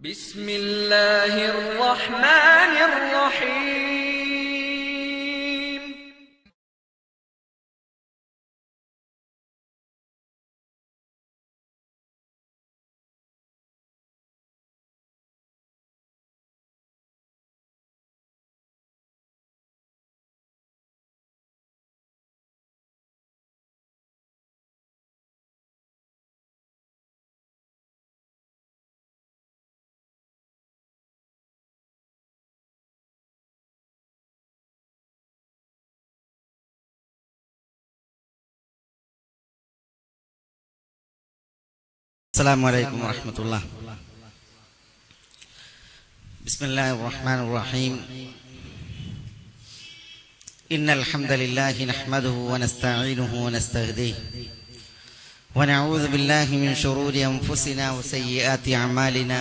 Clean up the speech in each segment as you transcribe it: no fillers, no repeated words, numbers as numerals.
بسم الله الرحمن الرحيم السلام عليكم ورحمة الله. بسم الله الرحمن الرحيم. إن الحمد لله نحمده ونستعينه ونستهديه ونعوذ بالله من شرور أنفسنا وسيئات أعمالنا.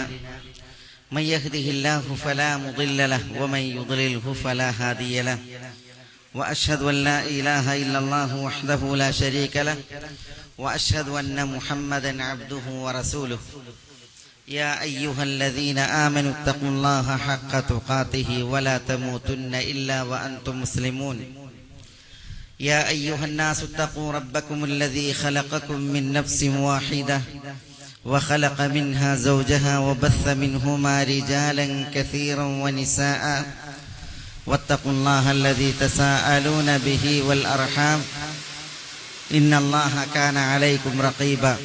من يهده الله فلا مضل له ومن يضلله فلا هادي له. وأشهد أن لا إله إلا الله وحده لا شريك له وأشهد أن محمدا عبده ورسوله. يا أيها الذين آمنوا اتقوا الله حق تقاته ولا تموتن إلا وأنتم مسلمون. يا أيها الناس اتقوا ربكم الذي خلقكم من نفس واحدة وخلق منها زوجها وبث منهما رجالا كثيرا ونساء واتقوا الله الذي تساءلون به والأرحام إن الله كان عليكم رقيبا.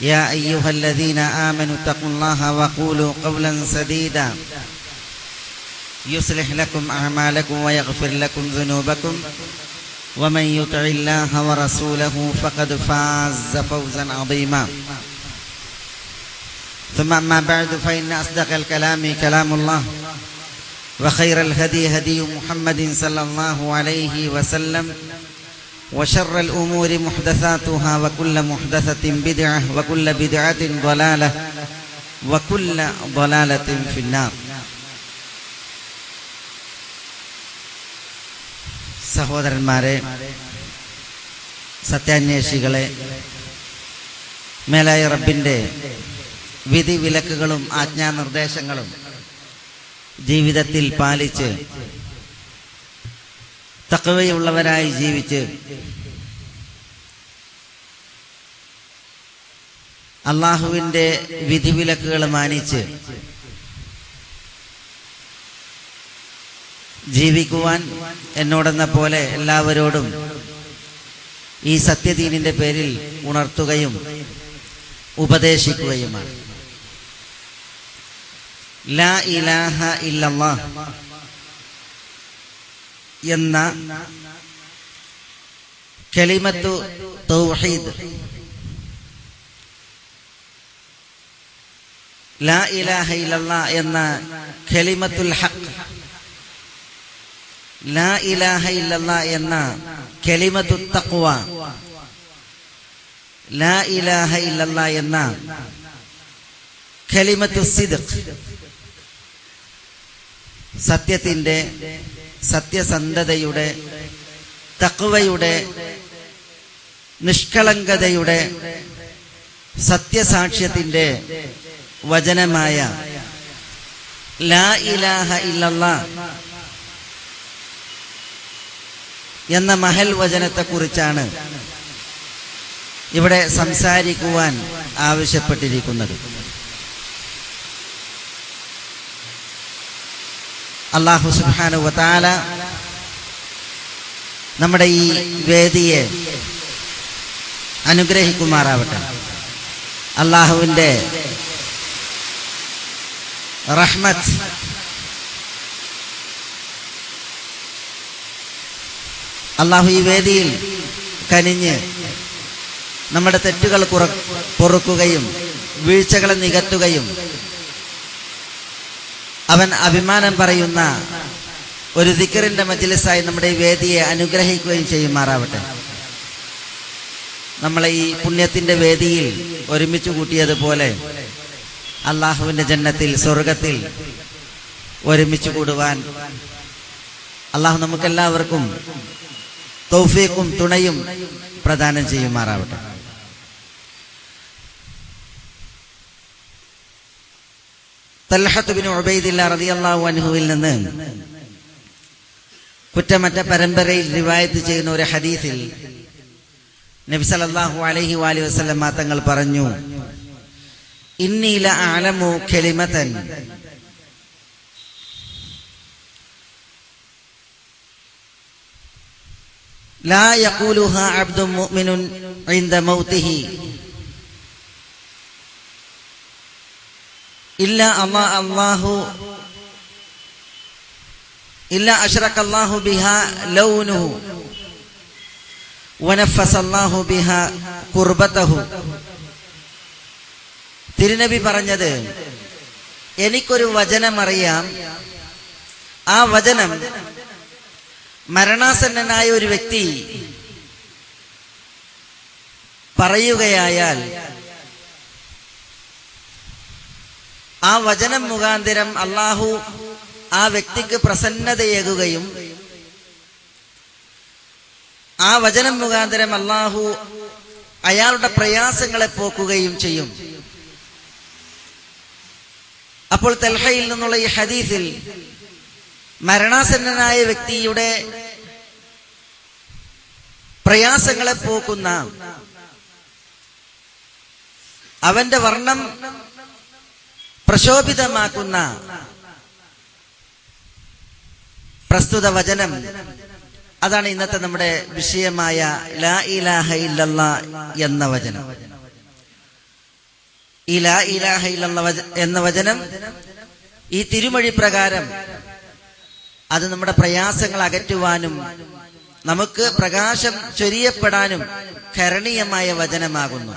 يا أيها الذين آمنوا اتقوا الله وقولوا قولا سديدا يصلح لكم أعمالكم ويغفر لكم ذنوبكم ومن يطع الله ورسوله فقد فاز فوزا عظيما. ثم أما بعد فإن أصدق الكلام كلام الله وخير الهدي هدي محمد صلى الله عليه وسلم وشر الأمور محدثاتها وكل محدثة بدعة وكل بدعة ضلالة وكل ضلالة في النار. സഹോദരന്മാരെ, സത്യാന്വേഷികളെ, മേലായ റബ്ബിൻ്റെ വിധി വിലക്കുകളും ആജ്ഞാനിർദ്ദേശങ്ങളും ജീവിതത്തിൽ പാലിച്ച് തഖ്വയുള്ളവരായി ജീവിച്ച് അള്ളാഹുവിൻ്റെ വിധിവിലക്കുകൾ മാനിച്ച് ജീവിക്കുവാൻ എന്നോടെന്ന പോലെ എല്ലാവരോടും ഈ സത്യദീനിന്റെ പേരിൽ ഉണർത്തുകയും ഉപദേശിക്കുകയുമാണ്. ലാ ഇലാഹ ഇല്ലല്ലാഹ് എന്ന കലിമത്തു തൗഹീദ്, ലാ ഇലാഹ ഇല്ലല്ലാഹ് എന്ന കലിമത്തുൽ ഹഖ്, ലാ ഇലാഹ ഇല്ലല്ലാഹ് എന്ന കലിമത്തു തഖ്വ, ലാ ഇലാഹ ഇല്ലല്ലാഹ് എന്ന കലിമത്തു സിദ്ഖ്, സത്യത്തിന്റെ, സത്യസന്ധതയുടെ, തഖ്വയുടെ, നിഷ്കളങ്കതയുടെ, സത്യസാക്ഷ്യത്തിന്റെ വചനമായ ലാ ഇലാഹ ഇല്ലല്ലാഹ് എന്ന മഹൽ വചനത്തെക്കുറിച്ചാണ് ഇവിടെ സംസാരിക്കുവാൻ ആവശ്യപ്പെട്ടിരിക്കുന്നത്. അല്ലാഹു സുബ്ഹാനഹു വ തആല നമ്മുടെ ഈ വേദിയെ അനുഗ്രഹിക്കുമാറാവട്ടെ. അല്ലാഹുവിൻ്റെ റഹ്മത്ത് അല്ലാഹു ഈ വേദിയിൽ കനിഞ്ഞ് നമ്മുടെ തെറ്റുകൾ പൊറുക്കുകയും വീഴ്ചകളെ നികത്തുകയും അവൻ അഭിമാനം പറയുന്ന ഒരു ദിക്റിന്റെ മജ്ലിസായി നമ്മുടെ ഈ വേദിയെ അനുഗ്രഹിക്കുകയും ചെയ്യുമാറാവട്ടെ. നമ്മളെ ഈ പുണ്യത്തിന്റെ വേദിയിൽ ഒരുമിച്ച് കൂട്ടിയതുപോലെ അള്ളാഹുവിന്റെ ജന്നത്തിൽ, സ്വർഗത്തിൽ ഒരുമിച്ച് കൂടുവാൻ അള്ളാഹു നമുക്കെല്ലാവർക്കും തൗഫീഖും തുണയും പ്രദാനം ചെയ്യുമാറാവട്ടെ. തൽഹത്ത് ബിൻ ഉബൈദില്ലാഹ് റളിയല്ലാഹു അൻഹുവിൽ നിന്ന് കുറ്റമറ്റ പരമ്പരയിൽ റിവായത്ത് ചെയ്യുന്ന ഒരു ഹദീസിൽ നബി സല്ലല്ലാഹു അലൈഹി വസല്ലം തങ്ങൾ പറഞ്ഞു, ഇന്നി ലഅലമു കലിമതൻ ലാ യഖൂലുഹാ അബ്ദുൻ മുഅ്മിനുൻ ഇൻദ മൗതിഹി ഇല്ലാ അശ്റകല്ലാഹു ബിഹാ ലൗനുഹു വനഫസല്ലാഹു ബിഹാ ഖുർബതഹു. തിരുനബി പറഞ്ഞത്, എനിക്കൊരു വചനമറിയാം, ആ വചനം മരണാസന്നനായ ഒരു വ്യക്തി പറയുകയായാൽ ആ വചനം മുഖാന്തരം അള്ളാഹു ആ വ്യക്തിക്ക് പ്രസന്നതയേകുകയും ആ വചനം മുഖാന്തരം അള്ളാഹു അയാളുടെ പ്രയാസങ്ങളെ പോക്കുകയും ചെയ്യും. അപ്പോൾ തൽഹയിൽ നിന്നുള്ള ഈ ഹദീസിൽ മരണാസന്നനായ വ്യക്തിയുടെ പ്രയാസങ്ങളെ പോക്കുന്ന, അവന്റെ വർണ്ണം പ്രശോഭിതമാക്കുന്ന പ്രസ്തുത വചനം, അതാണ് ഇന്നത്തെ നമ്മുടെ വിഷയമായ ലാ ഇലാഹ ഇല്ലല്ലാഹ് എന്ന വചനം. ഈ ലാ ഇലാഹ ഇല്ലല്ലാഹ് എന്ന വചനം ഈ തിരുമൊഴി പ്രകാരം അത് നമ്മുടെ പ്രയാസങ്ങൾ അകറ്റുവാനും നമുക്ക് പ്രകാശം ചൊരിയപ്പെടാനും കരണീയമായ വചനമാകുന്നു.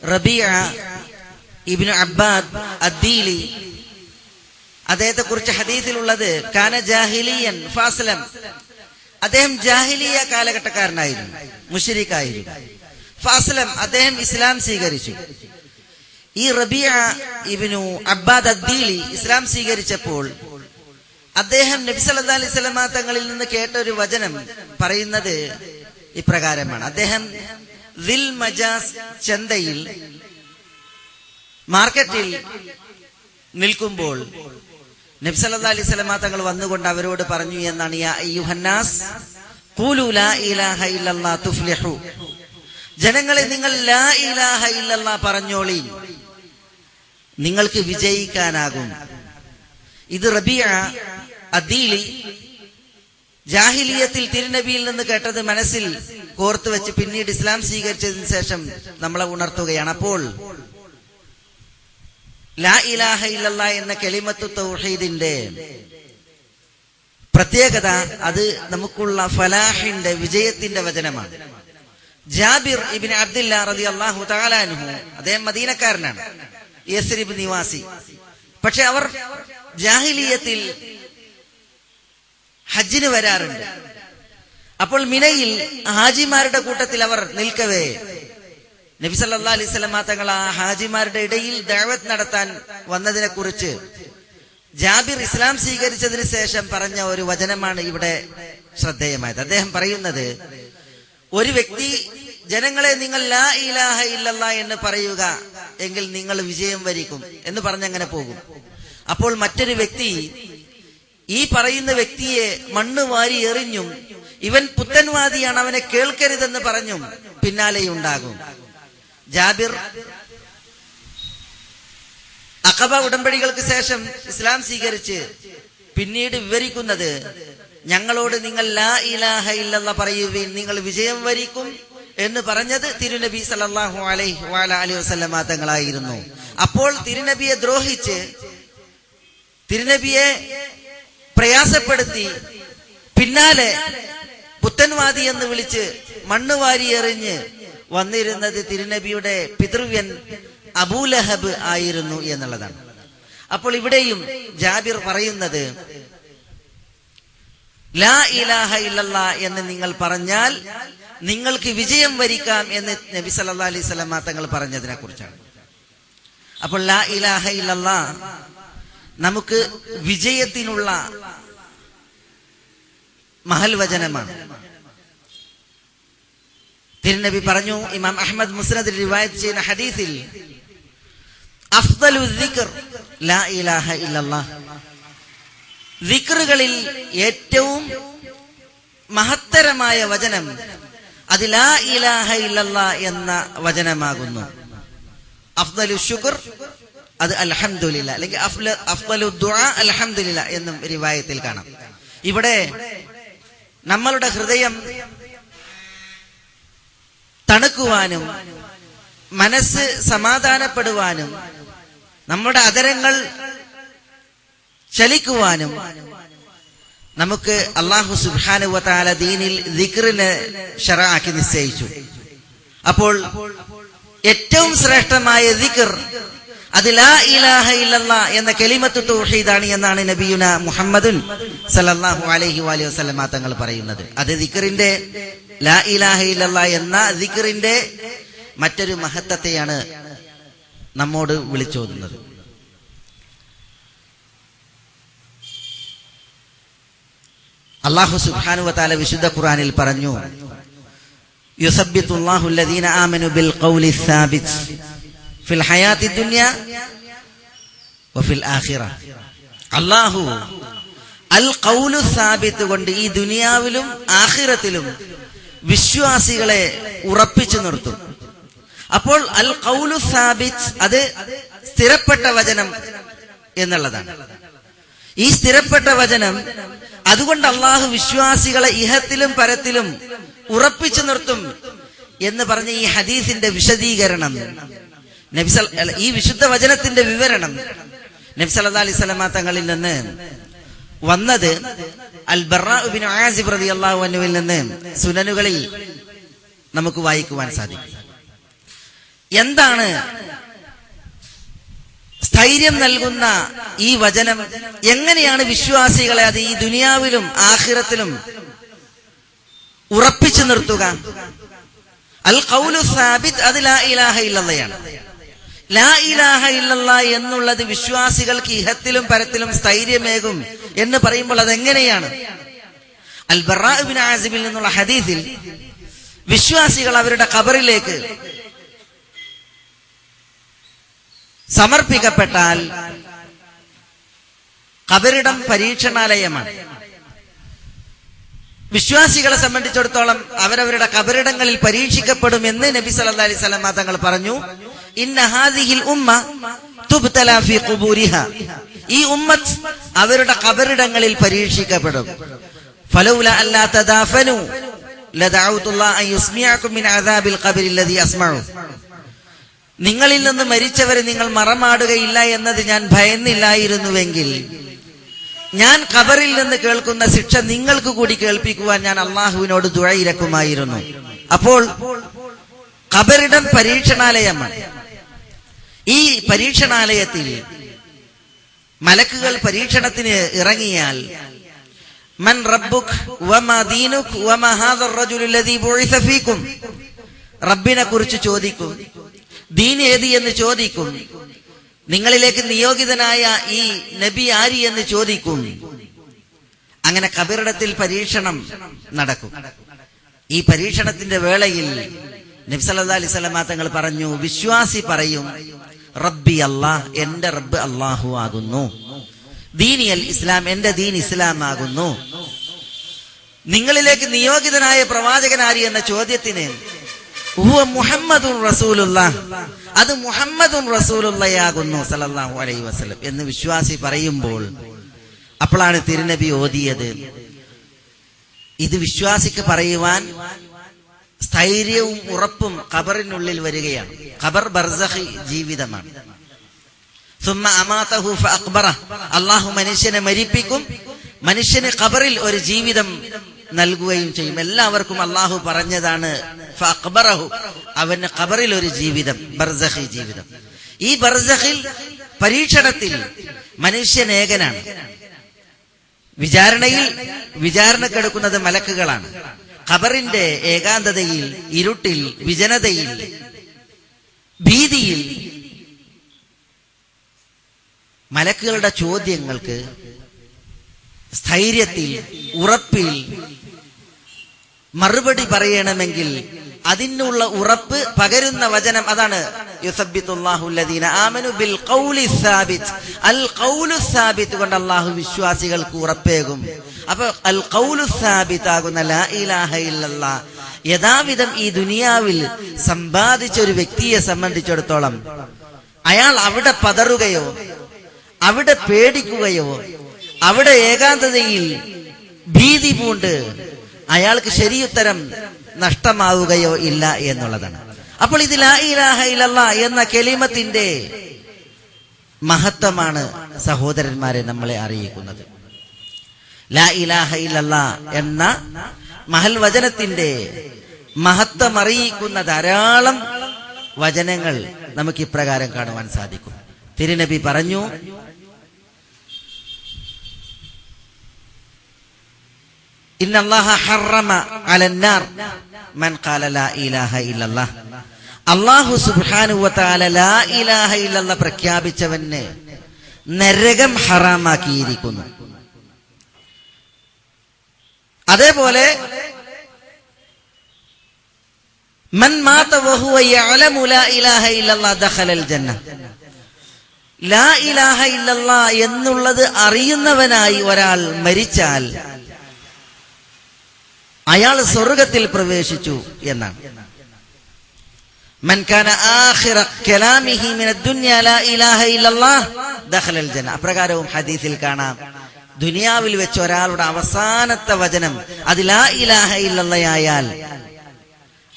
റബീഅ ഇബ്നു അബ്ബാദ് അദ്ദീലി, അദ്ദേഹത്തെ കുറിച്ച് ഹദീസിലുള്ളത്, കാന ജാഹിലിയൻ ഫാസ്ലം, അദ്ദേഹം ജാഹിലിയ കാലഘട്ടക്കാരനായിരുന്നു, മുശ്രിക്കായിരുന്നു. ഫാസ്ലം, അദ്ദേഹം ഇസ്ലാം സ്വീകരിച്ചു. ഈ റബീഅ ഇബ്നു അബ്ബാദ് അദ്ദീലി ഇസ്ലാം സ്വീകരിച്ചപ്പോൾ അദ്ദേഹം നബി സല്ലല്ലാഹു അലൈഹി വസല്ലം തങ്ങളിൽ നിന്ന് കേട്ട ഒരു വചനം പറയുന്നത് ഇപ്രകാരമാണ്. അദ്ദേഹം ദിൽ മജാസ് ചന്തയിൽ, മാർക്കറ്റിൽ നിൽക്കുമ്പോൾ നബി സല്ലല്ലാഹു അലൈഹി വസല്ലം തങ്ങൾ വന്നുകൊണ്ട് അവരോട് പറഞ്ഞു എന്നാണ്, യാ അയ്യുഹന്നാസ് ഖൂലു ലാ ഇലാഹ ഇല്ലല്ലാഹ് തുഫ്ലിഹു, ജനങ്ങളെ നിങ്ങൾ ലാ ഇലാഹ ഇല്ലല്ലാഹ് പറഞ്ഞോളി, നിങ്ങൾക്ക് വിജയിക്കാനാകും. ഇത് റബീഅ അദ്ദീലി ജാഹിലിയത്തിൽ തിരുനബിയിൽ നിന്ന് കേട്ടത് മനസ്സിൽ കോർത്തു വെച്ച് പിന്നീട് ഇസ്ലാം സ്വീകരിച്ചതിന് ശേഷം നമ്മളെ ഉണർത്തുകയാണ്. അപ്പോൾ ലാ ഇലാഹ ഇല്ലല്ലാഹ് എന്ന കലിമത്തു തൗഹീദിന്റെ പ്രത്യേകത, അത് നമുക്കുള്ള ഫലാഹിന്റെ, വിജയത്തിന്റെ വചനമാണ്. ജാബിർ ഇബ്നു അബ്ദുല്ലാ റളിയല്ലാഹു തആല അൻഹു, അദ്ദേഹം മദീനക്കാരനാണ്, യസ്രിബ് നിവാസി. പക്ഷെ അവർ ജാഹിലിയത്തിൽ ഹജ്ജിന് വരാറുണ്ട്. അപ്പോൾ മിനയിൽ ഹാജിമാരുടെ കൂട്ടത്തിൽ അവർ നിൽക്കവേ നബി സല്ലല്ലാഹു അലൈഹി വസല്ലം തങ്ങൾ ആ ഹാജിമാരുടെ ഇടയിൽ ദഅവത്ത് നടത്താൻ വന്നതിനെ കുറിച്ച് ജാബിർ ഇസ്ലാം സ്വീകരിച്ചതിന് ശേഷം പറഞ്ഞ ഒരു വചനമാണ് ഇവിടെ ശ്രദ്ധേയമായത്. അദ്ദേഹം പറയുന്നത്, ഒരു വ്യക്തി ജനങ്ങളെ നിങ്ങൾ ലാ ഇലാഹ ഇല്ലല്ലാഹ് എന്ന് പറയുക, എങ്കിൽ നിങ്ങൾ വിജയം വരിക്കും എന്ന് പറഞ്ഞങ്ങനെ പോകും. അപ്പോൾ മറ്റൊരു വ്യക്തി ഈ പറയുന്ന വ്യക്തിയെ മണ്ണ് വാരി എറിഞ്ഞും ഇവൻ പുത്തൻവാദിയാണ്, അവനെ കേൾക്കരുതെന്ന് പറഞ്ഞും പിന്നാലെയുണ്ടാകും. ജാബിർ അഖബ ഉടമ്പടികൾക്ക് ശേഷം ഇസ്ലാം സ്വീകരിച്ച് പിന്നീട് വിവരിക്കുന്നത്, ഞങ്ങളോട് നിങ്ങൾ ലാ ഇലാഹ ഇല്ലല്ലാഹ് പറയുവിൻ, നിങ്ങൾ വിജയം വരിക്കും എന്ന് പറഞ്ഞത് തിരുനബി സല്ലല്ലാഹു അലൈഹി വസല്ലം തങ്ങളായിരുന്നു. അപ്പോൾ തിരുനബിയെ ദ്രോഹിച്ച്, തിരുനബിയെ പ്രയാസപ്പെടുത്തി പിന്നാലെ പുത്തൻവാദി എന്ന് വിളിച്ച് മണ്ണ് വാരി എറിഞ്ഞ് വന്നിരുന്നത് തിരുനബിയുടെ പിതൃവ്യൻ അബൂലഹബ് ആയിരുന്നു എന്നുള്ളതാണ്. അപ്പോൾ ഇവിടെയും ജാബിർ പറയുന്നത്, ലാ ഇലാഹ ഇല്ലല്ലാഹ് എന്ന് നിങ്ങൾ പറഞ്ഞാൽ നിങ്ങൾക്ക് വിജയം വരിക്കാം എന്ന് നബി സല്ലല്ലാഹു അലൈഹി വസല്ലം തങ്ങൾ പറഞ്ഞതിനെ കുറിച്ചാണ്. അപ്പോൾ ലാ ഇലാഹ ഇല്ലല്ലാഹ് നമുക്ക് വിജയത്തിനുള്ള മഹൽ വചനമാണ്. തിരുനബി പറഞ്ഞു, ഇമാം അഹ്മദ് മുസ്നദിൽ റിവായത്ത് ചെയ്യുന്ന ഹദീസിൽ, അഫ്ദലു ദിക്ർ ലാ ഇലാഹ ഇല്ലല്ലാഹ്. ദിക്റുകളിൽ ഏറ്റവും മഹത്തരമായ വചനം അത് ലാ ഇലാഹ ഇല്ലല്ലാഹ് എന്ന വചനമാകുന്നു. അഫ്ദലു ശുക്ർ അത് അൽഹംദുലില്ലാ, അല്ലെങ്കിൽ അഫ്ദലു ദുആ അൽഹംദുലില്ലാ എന്നും റിവായത്തിൽ കാണാം. ഇവിടെ നമ്മളുടെ ഹൃദയം തണുക്കുവാനും മനസ്സ് സമാധാനപ്പെടുവാനും നമ്മുടെ അധരങ്ങൾ ചലിക്കുവാനും നമുക്ക് അല്ലാഹു സുബ്ഹാനഹു വ തആല ദീനിൽ ദിക്റിനെ ശറഅാക്കി നിശ്ചയിച്ചു. അപ്പോൾ ഏറ്റവും ശ്രേഷ്ഠമായ ദിക്ർ അത് ലാ ഇലാഹ ഇല്ലല്ലാഹ് എന്ന കലിമത്തു തൗഹീദാണ് എന്നാണ് നബിയുന മുഹമ്മദുൻ സല്ലല്ലാഹു അലൈഹി വസല്ലം തങ്ങൾ പറയുന്നത്. അത് ദിക്റിന്റെ ലാ ഇലാഹ ഇല്ലല്ലാഹ് എന്ന ദിക്റിന്റെ മറ്റൊരു മഹത്വത്തെയാണ് നമ്മോട് വിളിച്ചോതുന്നത്. അല്ലാഹു സുബ്ഹാനഹു വ തആല വിശുദ്ധ ഖുർആനിൽ പറഞ്ഞു, യുസബ്ബിതുല്ലാഹു അല്ലദീന ആമനു ബിൽ ഖൗലി സാബിത് ഫിൽ ഹയാത്തി ദുനിയ വഫിൽ ആഖിറ. അല്ലാഹു അൽ ഖൗലു സാബിത് കൊണ്ട് ഈ ദുനിയാവിലും ആഖിറത്തിലും വിശ്വാസികളെ ഉറപ്പിച്ചു നിർത്തും. അപ്പോൾ അൽ ഖൗലു സാബിത് അത് സ്ഥിരപ്പെട്ട വചനം എന്നുള്ളതാണ്. ഈ സ്ഥിരപ്പെട്ട വചനം അതുകൊണ്ട് അള്ളാഹു വിശ്വാസികളെ ഇഹത്തിലും പരത്തിലും ഉറപ്പിച്ചു നിർത്തും എന്ന് പറഞ്ഞ ഈ ഹദീസിന്റെ വിശദീകരണം, ഈ വിശുദ്ധ വചനത്തിന്റെ വിവരണം നബി സല്ലല്ലാഹു അലൈഹി വസല്ലം തങ്ങളിൽ നിന്ന് വന്നത് അൽ ബറാ ഇബ്നു ആസിബ് റളിയല്ലാഹു അൻഹുവിൽ നിന്ന് സുനനുകളിൽ നമുക്ക് വായിക്കുവാൻ സാധിക്കും. എന്താണ് സ്ഥൈര്യം നൽകുന്ന ഈ വചനം? എങ്ങനെയാണ് വിശ്വാസികളെ അത് ഈ ദുനിയാവിലും ആഖിറത്തിലും ഉറപ്പിച്ചു നിർത്തുക? അൽ ഖൗലു സാബിത് അത് ലാ ഇലാഹ ഇല്ലല്ലാഹയാണ്. ലാ ഇലാഹ ഇല്ലല്ലാഹ് എന്നുള്ളത് വിശ്വാസികൾക്ക് ഇഹത്തിലും പരത്തിലും സ്ഥൈര്യമേകും എന്ന് പറയുമ്പോൾ അതെങ്ങനെയാണ്? അൽ ബറാ ഇബ്നു ആസിബിൽ നിന്നുള്ള ഹദീസിൽ വിശ്വാസികൾ അവരുടെ ഖബറിലേക്ക് സമർപ്പിക്കപ്പെട്ടാൽ ഖബറിടം പരീക്ഷണാലയമാണ്. വിശ്വാസികളെ സംബന്ധിച്ചിടത്തോളം അവരവരുടെ ഖബറിടങ്ങളിൽ പരീക്ഷിക്കപ്പെടുമെന്ന് നബി സല്ലല്ലാഹു അലൈഹി വസല്ലം തങ്ങൾ പറഞ്ഞു. ഇന്ന ഹാദിഹിൽ ഉമ്മ തുബ്തലാ ഫീ ഖുബൂരിഹാ, ഈ ഉമ്മത്ത് അവരുടെ ഖബറിടങ്ങളിൽ പരീക്ഷിക്കപ്പെടും. ഫലൗലാ അല്ലാ തദാഫനു ലദഅഉതുല്ലാഹ അൻ യുസ്മിഅകും മിൻ അദാബിൽ ഖബരി അല്ലദീ അസ്മഉ, നിങ്ങളിൽ നിന്ന് മരിച്ചവരെ നിങ്ങൾ മറമാടുകയില്ല എന്നത് ഞാൻ ഭയന്നില്ലായിരുന്നുവെങ്കിൽ ഞാൻ ഖബറിൽ നിന്ന് കേൾക്കുന്ന ശിക്ഷ നിങ്ങൾക്ക് കൂടി കേൾപ്പിക്കുവാൻ ഞാൻ അള്ളാഹുവിനോട് ദുആ ഇരക്കുമായിരുന്നു. അപ്പോൾ ഖബറിടം പരീക്ഷണാലയമാണ്. ഈ പരീക്ഷണാലയത്തിൽ മലക്കുകൾ പരീക്ഷണത്തിന് ഇറങ്ങിയാൽ മൻ റബ്ബുക് വമാ ദീനുക് വമാ ഹാദർ റജുലു അല്ലദീ ബുഇസ ഫീകും, റബ്ബിനെ കുറിച്ച് ചോദിക്കും, ദീൻ ഏത് എന്ന് ചോദിക്കും, നിങ്ങളിലേക്ക് നിയോഗിതനായ ഈ നബി ആര് എന്ന് ചോദിക്കും. അങ്ങനെ ഖബറിടത്തിൽ പരീക്ഷണം നടക്കും. ഈ പരീക്ഷണത്തിന്റെ വേളയിൽ നബി സല്ലല്ലാഹു അലൈഹി വസല്ലം തങ്ങൾ പറഞ്ഞു, വിശ്വാസി പറയും റബ്ബി അല്ലാഹ്, എന്റെ റബ്ബ് അല്ലാഹു ആകുന്നു, ദീനി അൽ ഇസ്ലാം, എന്റെ ദീൻ ഇസ്ലാം ആകുന്നു. നിങ്ങളിലേക്ക് നിയോഗിതനായ പ്രവാചകൻ ആര് എന്ന ചോദ്യത്തിന് ഹുവ മുഹമ്മദുർ റസൂലുള്ളാഹ്, അത് മുഹമ്മദുർ റസൂലുള്ളാഹിയാകുന്നു സല്ലല്ലാഹു അലൈഹി വസല്ലം എന്ന് വിശ്വാസി പറയുമ്പോൾ അപ്പോഴാണ് തിരുനബി ഓതിയത്, ഇത് വിശ്വാസിക്ക് പറയുവാൻ സ്ഥൈര്യവും ഉറപ്പും ഖബറിനുള്ളിൽ വരികയാണ്. ഖബർ ബർസഖി ജീവിതമാണ്. സുമ്മ അമാതഹു ഫഅഖ്ബറഹ്, അല്ലാഹു മനുഷ്യനെ മരിപ്പിക്കും, മനുഷ്യന് ഖബറിൽ ഒരു ജീവിതം നൽകുകയും ചെയ്യും. എല്ലാവർക്കും അല്ലാഹു പറഞ്ഞതാണ് ഫഅഖ്ബറഹു, അവന് ഖബറിൽ ഒരു ജീവിതം, ബർസഖി ജീവിതം. ഈ ബർസഖിൽ പരീക്ഷണത്തിൽ മനുഷ്യൻ ഏകനാണ്. വിചാരണക്കെടുക്കുന്നത് മലക്കുകളാണ്. ഖബറിന്റെ ഏകാന്തതയിൽ, ഇരുട്ടിൽ, വിജനതയിൽ, ഭീതിയിൽ മലക്കുകളുടെ ചോദ്യങ്ങൾക്ക് സ്ഥൈര്യത്തിൽ, ഉറപ്പിൽ മറുപടി പറയണമെങ്കിൽ അതിനുള്ള ഉറപ്പ് പകരുന്ന വചനം, അതാണ് യുസബ്ബിതുല്ലാഹു അല്ലദീന ആമനു ബിൽ ഖൗലി സാബിത്. അൽ ഖൗലു സാബിത് കൊണ്ട് അല്ലാഹു വിശ്വാസികൾക്ക് ഉറപ്പേകും. അപ്പോൾ അൽ ഖൗലു സാബിത് ആകുന്ന ലാ ഇലാഹ ഇല്ലല്ലാഹ് യഥാവിധം ഈ ദുനിയാവിൽ സമ്പാദിച്ച ഒരു വ്യക്തിയെ സംബന്ധിച്ചിടത്തോളം അയാൾ അവിടെ പതറുകയോ അവിടെ പേടിക്കുകയോ അവിടെ ഏകാന്തതയിൽ ഭീതി പൂണ്ട് അയാൾക്ക് ശരിയുത്തരം നഷ്ടമാവുകയോ ഇല്ല എന്നുള്ളതാണ്. അപ്പോൾ ഇത് ലാ ഇലാഹ ഇല്ലല്ലാഹ് എന്ന കലിമത്തിന്റെ മഹത്വമാണ് സഹോദരന്മാരെ നമ്മളെ അറിയിക്കുന്നത്. ലാ ഇലാഹ ഇല്ലല്ലാഹ് എന്ന മഹൽ വചനത്തിന്റെ മഹത്വം അറിയിക്കുന്ന ധാരാളം വചനങ്ങൾ നമുക്ക് ഇപ്രകാരം കാണുവാൻ സാധിക്കും. തിരുനബി പറഞ്ഞു, ഇന്നല്ലാഹ ഹറമ അലന്നാർ മൻ ഖാല ലാ ഇലാഹ ഇല്ലല്ലാഹ്. അല്ലാഹു സുബ്ഹാനഹു വ തആല ലാ ഇലാഹ ഇല്ലല്ലാഹ് പ്രഖ്യാപിച്ചവന് നരകം ഹറാമാക്കിയിരിക്കുന്നു. അതേപോലെ മൻ മാത വഹുവ യഅലമു ലാ ഇലാഹ ഇല്ലല്ലാഹ് ദഖലൽ ജന്ന. ലാ ഇലാഹ ഇല്ലല്ലാഹ് എന്നുള്ളത് അറിയുന്നവനായി ഒരാൾ മരിച്ചാൽ അയാൾ സ്വർഗത്തിൽ പ്രവേശിച്ചു എന്നാണ്. മൻ കാന ആഖിറ കലാമിഹി മിനദ് ദുനിയ ലാ ഇലാഹ ഇല്ലല്ലാഹ് ദഖലൽ ജന്ന. അപ്രകാരവും ഹദീസിൽ കാണാം, ദുനിയാവിൽ വെച്ച് ഒരാളുടെ അവസാനത്തെ വചനം അത് ലാ ഇലാഹ ഇല്ലല്ലാഹ് ആയാൽ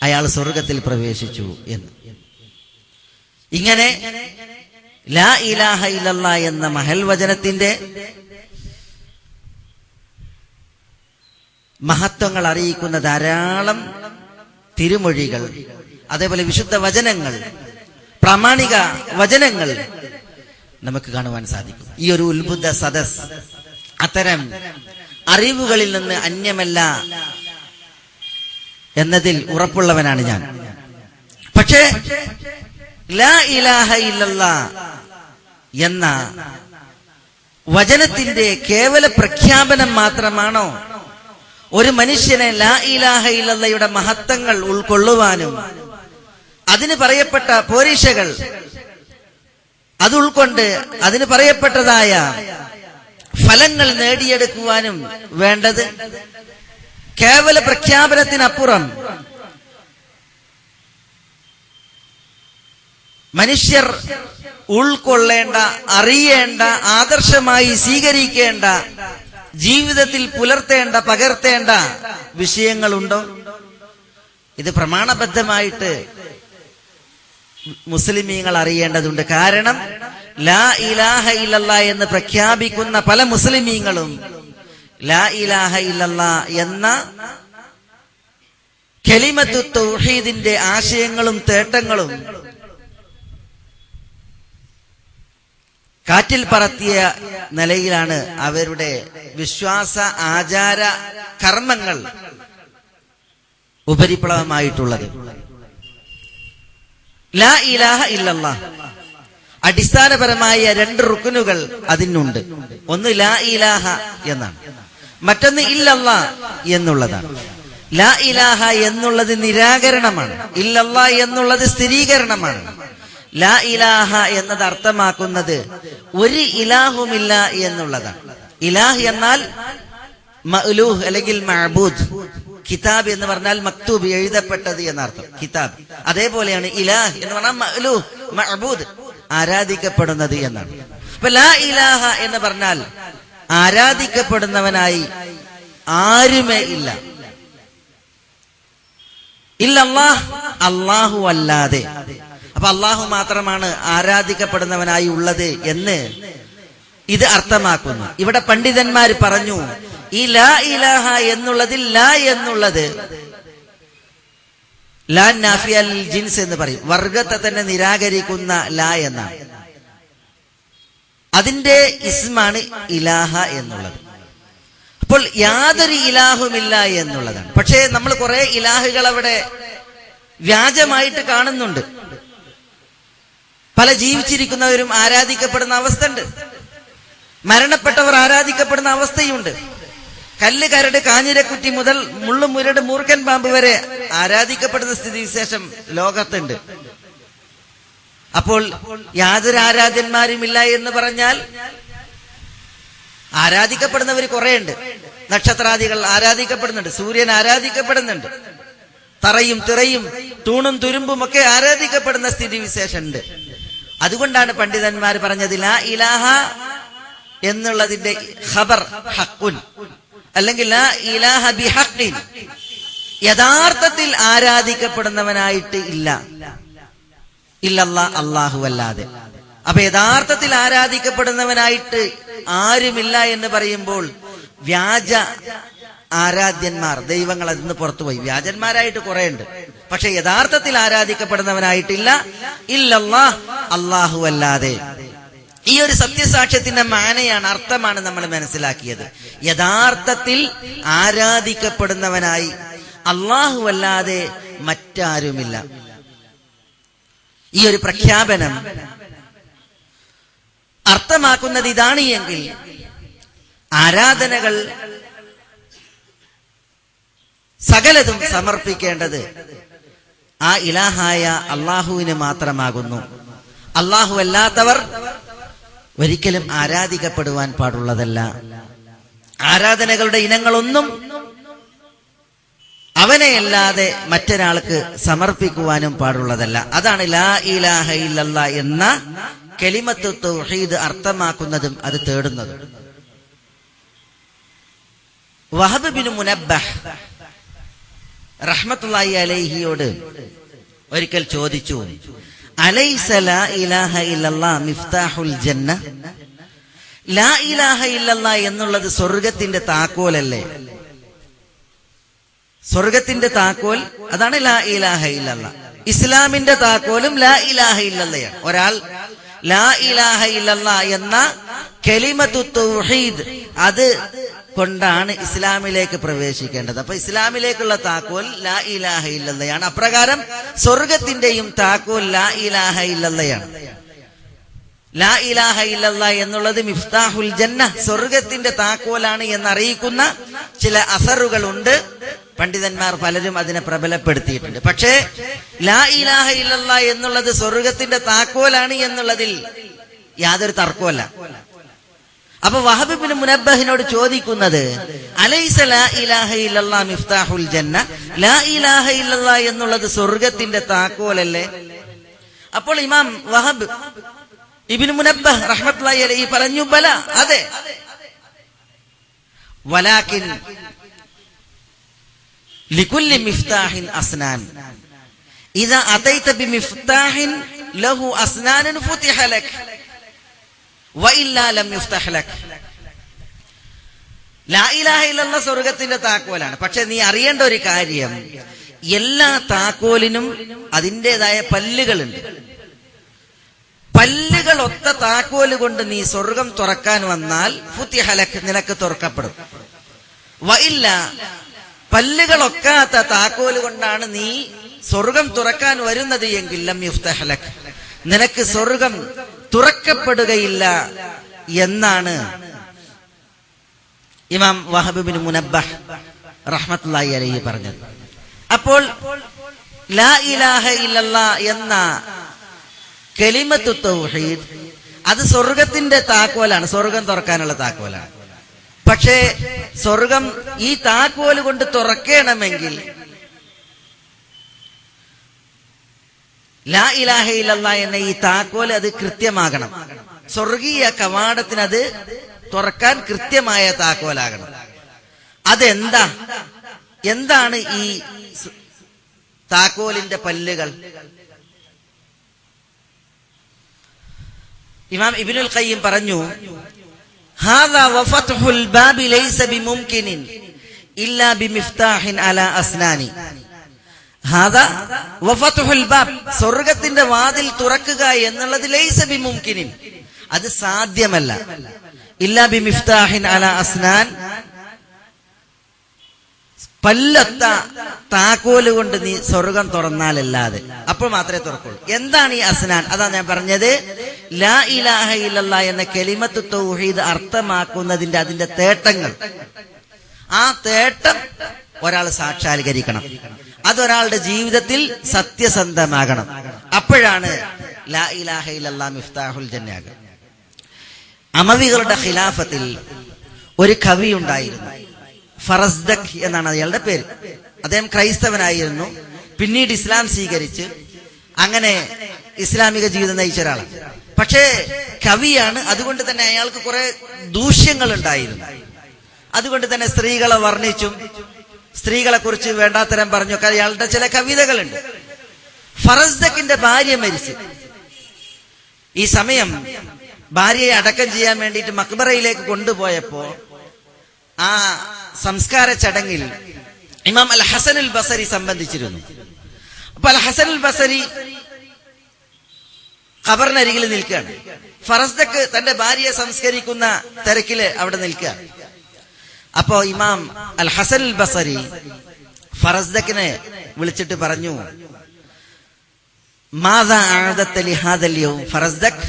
അയാൾ സ്വർഗത്തിൽ പ്രവേശിച്ചു എന്ന്. ഇങ്ങനെ ലാ ഇലാഹ ഇല്ലല്ലാഹ് എന്ന മഹൽ വചനത്തിന്റെ മഹത്വങ്ങൾ അറിയിക്കുന്ന ധാരാളം തിരുമൊഴികൾ, അതേപോലെ വിശുദ്ധ വചനങ്ങൾ, പ്രാമാണിക വചനങ്ങൾ നമുക്ക് കാണുവാൻ സാധിക്കും. ഈ ഒരു ഉത്ബുദ്ധ സദസ് അത്തരം അറിവുകളിൽ നിന്ന് അന്യമല്ല എന്നതിൽ ഉറപ്പുള്ളവനാണ് ഞാൻ. പക്ഷേ ലാ ഇലാഹ ഇല്ലല്ലാഹ് എന്ന വചനത്തിന്റെ കേവല പ്രഖ്യാപനം മാത്രമാണോ ഒരു മനുഷ്യനെ ലാ ഇലാഹ ഇല്ലല്ലാഹയുടെ മഹത്വങ്ങൾ ഉൾക്കൊള്ളുവാനും അതിന് പറയപ്പെട്ട പോരീഷകൾ അത് ഉൾക്കൊണ്ട് അതിന് പറയപ്പെട്ടതായ ഫലങ്ങൾ നേടിയെടുക്കുവാനും വേണ്ടത്? കേവല പ്രഖ്യാപനത്തിനപ്പുറം മനുഷ്യർ ഉൾക്കൊള്ളേണ്ട, അറിയേണ്ട, ആദർശമായി സ്വീകരിക്കേണ്ട, ജീവിതത്തിൽ പുലർത്തേണ്ട, പകർത്തേണ്ട വിഷയങ്ങളുണ്ടോ? ഇത് പ്രമാണബദ്ധമായിട്ട് മുസ്ലിമീങ്ങൾ അറിയേണ്ടതുണ്ട്. കാരണം ലാ ഇലാഹ ഇല്ലല്ലാഹ് എന്ന് പ്രഖ്യാപിക്കുന്ന പല മുസ്ലിമീങ്ങളും ലാ ഇലാഹ ഇല്ലല്ലാഹ് എന്ന കലിമത്തു തൗഹീദിന്റെ ആശയങ്ങളും തേട്ടങ്ങളും കാറ്റിൽ പറത്തിയ നിലയിലാണ് അവരുടെ വിശ്വാസ ആചാര കർമ്മങ്ങൾ ഉപരിപ്ലവമായിട്ടുള്ളത്. ലാ ഇലാഹ ഇല്ലല്ലാഹ് അടിസ്ഥാനപരമായ രണ്ട് റുക്നുകൾ അതിനുണ്ട്. ഒന്ന് ലാ ഇലാഹ എന്നാണ്, മറ്റൊന്ന് ഇല്ലല്ലാഹ് എന്നുള്ളതാണ്. ലാ ഇലാഹ എന്നുള്ളത് നിരാകരണമാണ്, ഇല്ലല്ലാഹ് എന്നുള്ളത് സ്ഥിരീകരണമാണ്. ലാ ഇലാഹ എന്നത് അർത്ഥമാക്കുന്നത് ഒരു ഇലാഹുമില്ല എന്നുള്ളതാണ്. ഇലാഹ് എന്നാൽ മഅ്ലൂഹ് അല്ലെങ്കിൽ മഅബൂദ്. കിതാബ് എന്ന് പറഞ്ഞാൽ മക്തൂബ്, എഴുതപ്പെട്ടത് എന്നർത്ഥം കിതാബ്. അതേപോലെയാണ് ഇലാഹ് എന്ന് പറഞ്ഞാൽ മഅ്ലൂഹ്, മഅബൂദ്, ആരാധിക്കപ്പെടുന്നത് എന്നാണ്. അപ്പൊ ലാ ഇലാഹ എന്ന് പറഞ്ഞാൽ ആരാധിക്കപ്പെടുന്നവനായി ആരുമേ ഇല്ല. ഇല്ലല്ലാഹ്, അല്ലാഹു അല്ലാതെ. അപ്പൊ അല്ലാഹു മാത്രമാണ് ആരാധിക്കപ്പെടുന്നവനായി ഉള്ളത് എന്ന് ഇത് അർത്ഥമാക്കുന്നു. ഇവിടെ പണ്ഡിതന്മാർ പറഞ്ഞു, ഈ ലാ ഇലാഹ എന്നുള്ളതിൽ ലാ എന്നുള്ളത് ലാ നാഫിയ ലിൽ ജിൻസ് എന്ന് പറയും, വർഗത്തെ തന്നെ നിരാകരിക്കുന്ന ലാ എന്നാണ്. അതിന്റെ ഇസ്മാണ് ഇലാഹ എന്നുള്ളത്. അപ്പോൾ യാതൊരു ഇലാഹുമില്ല എന്നുള്ളതാണ്. പക്ഷേ നമ്മൾ കുറെ ഇലാഹുകൾ അവിടെ വ്യാജമായിട്ട് കാണുന്നുണ്ട്. പല ജീവിച്ചിരിക്കുന്നവരും ആരാധിക്കപ്പെടുന്ന അവസ്ഥ ഉണ്ട്, മരണപ്പെട്ടവർ ആരാധിക്കപ്പെടുന്ന അവസ്ഥയുണ്ട്. കല്ല്, കരട്, കാഞ്ഞിരക്കുറ്റി മുതൽ മുള്ളു, മുരട്, മൂർഖൻ പാമ്പ് വരെ ആരാധിക്കപ്പെടുന്ന സ്ഥിതിവിശേഷം ലോകത്തുണ്ട്. അപ്പോൾ യാതൊരു ആരാധ്യന്മാരുമില്ല എന്ന് പറഞ്ഞാൽ ആരാധിക്കപ്പെടുന്നവർ കുറേയുണ്ട്. നക്ഷത്രാദികൾ ആരാധിക്കപ്പെടുന്നുണ്ട്, സൂര്യൻ ആരാധിക്കപ്പെടുന്നുണ്ട്, തറയും തിറയും തൂണും തുരുമ്പും ഒക്കെ ആരാധിക്കപ്പെടുന്ന സ്ഥിതിവിശേഷമുണ്ട്. അതുകൊണ്ടാണ് പണ്ഡിതന്മാർ പറഞ്ഞത് ലാ ഇലാഹ എന്നുള്ളതിന്റെ ഖബർ ഹഖ്ഉൻ, അല്ലെങ്കിൽ ലാ ഇലാഹ ബിഹഖ്ഇൻ, യഥാർത്ഥത്തിൽ ആരാധിക്കപ്പെടുന്നവനായിട്ട് ഇല്ല, ഇല്ലല്ലാഹ്, അല്ലാഹു അല്ലാതെ. അപ്പൊ യഥാർത്ഥത്തിൽ ആരാധിക്കപ്പെടുന്നവനായിട്ട് ആരുമില്ല എന്ന് പറയുമ്പോൾ വ്യാജ ആരാധ്യന്മാർ, ദൈവങ്ങൾ അതിന് പുറത്തുപോയി. വ്യാജന്മാരായിട്ട് കുറെ ഉണ്ട്, പക്ഷെ യഥാർത്ഥത്തിൽ ആരാധിക്കപ്പെടുന്നവനായിട്ടില്ല, ഇല്ലല്ലാഹ്, അല്ലാഹു അല്ലാതെ. ഈ ഒരു സത്യസാക്ഷ്യത്തിന്റെ മാനയാണ്, അർത്ഥമാണ് നമ്മൾ മനസ്സിലാക്കിയത്. യഥാർത്ഥത്തിൽ ആരാധിക്കപ്പെടുന്നവനായി അല്ലാഹു അല്ലാതെ മറ്റാരുമില്ല. ഈ ഒരു പ്രഖ്യാപനം അർത്ഥമാക്കുന്നത് ഇതാണ് എങ്കിൽ ആരാധനകൾ സകലതും സമർപ്പിക്കേണ്ടത് ആ ഇലാഹായ അല്ലാഹുവിന് മാത്രമാകുന്നു. അല്ലാഹു അല്ലാത്തവർ ഒരിക്കലും ആരാധിക്കപ്പെടുവാൻ പാടുള്ളതല്ല. ആരാധനകളുടെ ഇനങ്ങളൊന്നും അവനെയല്ലാതെ മറ്റൊരാൾക്ക് സമർപ്പിക്കുവാനും പാടുള്ളതല്ല. അതാണ് ലാ ഇലാഹ ഇല്ലല്ലാഹ് എന്ന കലിമത്തു തൗഹീദ് അർത്ഥമാക്കുന്നതും അത് തേടുന്നതും. വഹബ് ബിൻ മുനബ്ബഹ് റഹ്മത്തുള്ളാഹി അലൈഹിയോട് ഒരിക്കൽ ചോദിച്ചു, അലൈസ ലാ ഇലാഹ ഇല്ലല്ലാഹ് മിഫ്താഹുൽ ജന്ന? ലാ ഇലാഹ ഇല്ലല്ലാഹ് എന്നുള്ളത് സ്വർഗത്തിന്റെ താക്കോലല്ലേ? സ്വർഗത്തിന്റെ താക്കോൽ അതാണ് ലാ ഇലാഹ ഇല്ലല്ലാഹ്. ഇസ്ലാമിന്റെ താക്കോലും ലാ ഇലാഹ ഇല്ലല്ലാഹ്. ഒരാൾ ലാ ഇലാഹ ഇല്ലല്ലാഹ് എന്ന കലിമത്തു തൗഹീദ് അത് കൊണ്ടാണ് ഇസ്ലാമിലേക്ക് പ്രവേശിക്കേണ്ടത്. അപ്പൊ ഇസ്ലാമിലേക്കുള്ള താക്കോൽ ലാ ഇലാഹ ഇല്ലല്ലാഹ്. അപ്രകാരം സ്വർഗത്തിന്റെയും താക്കോൽ ലാ ഇലാഹ ഇല്ലല്ലാഹ്. ലാ ഇലാഹ ഇല്ലല്ലാഹ് എന്നുള്ളത് മിഫ്താഹുൽ ജന്ന, സ്വർഗത്തിന്റെ താക്കോലാണ് എന്നറിയിക്കുന്ന ചില അസറുകൾ ഉണ്ട്. പണ്ഡിതന്മാർ പലരും അതിനെ പ്രബലപ്പെടുത്തിയിട്ടുണ്ട്. പക്ഷേ ലാ ഇലാഹ ഇല്ലല്ലാഹ് എന്നുള്ളത് സ്വർഗത്തിന്റെ താക്കോലാണ് എന്നുള്ളതിൽ യാതൊരു തർക്കമല്ല. അപ്പൊ വഹബ് ബിൻ മുനബ്ബഹിനോട് ചോദിക്കുന്നത്, അലൈസ ലാ ഇലാഹ ഇല്ലല്ലാഹ് മിഫ്താഹുൽ ജന്ന, ലാ ഇലാഹ ഇല്ലല്ലാഹ് എന്നുള്ളത് സ്വർഗത്തിന്റെ താക്കോലല്ലേ? അപ്പോൾ ഇമാം വഹബ് ഇബ്നു മുനബ്ബഹ് റഹ്മത്തുള്ളാഹി അലൈഹി പറഞ്ഞു, ബല, അതെ. വലാകിൻ ലികുല്ലി മിഫ്താഹിൻ അസ്നാൻ, ഇദാ അതൈത ബിമിഫ്താഹിൻ ലഹു അസ്നാനൻ ഫുതിഹ ലക് വഇല്ലാ ലം യുഫ്തഹ് ലക്. ലാ ഇലാഹ ഇല്ലല്ലാഹ് സ്വർഗത്തിന്റെ താക്കോലാണ്. പക്ഷെ നീ അറിയേണ്ട ഒരു കാര്യം, എല്ലാ താക്കോലിനും അതിൻ്റെതായ പല്ലുകളുണ്ട്. പല്ലുകൾ ഒത്ത താക്കോല് കൊണ്ട് നീ സ്വർഗം തുറക്കാൻ വന്നാൽ ഫുതിഹ ലക്, നിനക്ക് തുറക്കപ്പെടും. വഇല്ല, പല്ലുകളൊക്കാത്ത താക്കോല് കൊണ്ടാണ് നീ സ്വർഗം തുറക്കാൻ വരുന്നത് എങ്കിൽ ലം യുഫ്തഹ് ലക്, നിനക്ക് സ്വർഗം തുറക്കപ്പെടുകയില്ല എന്നാണ് ഇമാം വഹബ് ബിൻ മുനബ്ബഹ് റഹ്മത്തുള്ളാഹി അലൈഹി പറഞ്ഞത്. അപ്പോൾ ലാ ഇലാഹ ഇല്ലല്ലാഹ് എന്ന കലിമത്തു തൗഹീദ് അത് സ്വർഗത്തിന്റെ താക്കോലാണ്, സ്വർഗം തുറക്കാനുള്ള താക്കോലാണ്. പക്ഷേ സ്വർഗം ഈ താക്കോല് കൊണ്ട് തുറക്കണമെങ്കിൽ ലാ ഇലാഹ ഇല്ലല്ലാഹ് എന്ന ഈ താക്കോൽ അത് കൃത്യമാകണം. സ്വർഗീയ കവാടത്തിന് അത് തുറക്കാൻ കൃത്യമായ താക്കോലാകണം. അതെന്താ? എന്താണ് ഈ താക്കോലിന്റെ പല്ലുകൾ? ഇമാം ഇബ്നുൽ ഖയ്യിം പറഞ്ഞു, ഹാദാ വഫത്ഹുൽ ബാബി ലൈസ ബിമുംകിനിൻ ഇല്ലാ ബിമിഫ്താഹിൻ അലാ അസ്നാനി. ഹാദാ വഫത്ഹുൽ ബാബ്, സ്വർഗത്തിന്റെ വാതിൽ തുറക്കുക എന്നുള്ളത് ലൈസ ബിമുംകിനിൻ, അത് സാധ്യമല്ല. ഇല്ലാ ബിമിഫ്താഹിൻ അലാ അസ്നാൻ, പല്ലൊത്ത താക്കോല് കൊണ്ട് നീ സ്വർഗം തുറന്നാലല്ലാതെ, അപ്പോൾ മാത്രമേ തുറക്കുള്ളൂ. എന്താണ് ഈ അസ്നാൻ? അതാ ഞാൻ പറഞ്ഞത്, ലാ ഇലാഹ ഇല്ലല്ലാഹ് എന്ന കലിമത്തു തൗഹീദ് അർത്ഥമാക്കുന്നതിന്റെ അതിന്റെ തേട്ടങ്ങൾ, ആ തേട്ടം ഒരാൾ സാക്ഷാത്കരിക്കണം. അതൊരാളുടെ ജീവിതത്തിൽ സത്യസന്ധമാകണം. അപ്പോഴാണ് ലാ ഇലാഹ ഇല്ലല്ലാഹ് മിഫ്താഹുൽ ജന്നയാകുക. അമവികളുടെ ഖിലാഫത്തിൽ ഒരു കവി ഉണ്ടായിരുന്നു, ഫറസ്ദഖ് എന്നാണ് അയാളുടെ പേര്. അദ്ദേഹം ക്രൈസ്തവനായിരുന്നു, പിന്നീട് ഇസ്ലാം സ്വീകരിച്ച് അങ്ങനെ ഇസ്ലാമിക ജീവിതം നയിച്ച ഒരാളാണ്. പക്ഷേ കവിയാണ്, അതുകൊണ്ട് തന്നെ അയാൾക്ക് കുറെ ദൂഷ്യങ്ങൾ ഉണ്ടായിരുന്നു. അതുകൊണ്ട് തന്നെ സ്ത്രീകളെ വർണ്ണിച്ചും സ്ത്രീകളെ കുറിച്ച് വേണ്ടാത്തരം പറഞ്ഞൊക്കെ അയാളുടെ ചില കവിതകളുണ്ട്. ഫറസ്ദഖിന്റെ ഭാര്യ മരിച്ചു. ഈ സമയം ഭാര്യയെ അടക്കം ചെയ്യാൻ വേണ്ടിയിട്ട് മക്ബറയിലേക്ക് കൊണ്ടുപോയപ്പോ ആ സംസ്കാര ചടങ്ങിൽ ഇമാം അൽ ഹസൻ അൽ ബസരി സംബന്ധിച്ചിരുന്നു. അപ്പൊ അൽ ഹസൻ അൽ ബസരി ഖബറിനരികിൽ നിൽക്കുകയാണ്. ഫറസ്ദഖ് തന്റെ ഭാര്യയെ സംസ്കരിക്കുന്ന തിരക്കില് അവിടെ നിൽക്കുക. അപ്പോ ഇമാം അൽ ഹസൻ അൽ ബസരി ഫറസ്ദഖിനെ വിളിച്ചിട്ട് പറഞ്ഞു, മാദാ അഅദത ലിഹാദൽ യൗം ഫറസ്ദഖ്,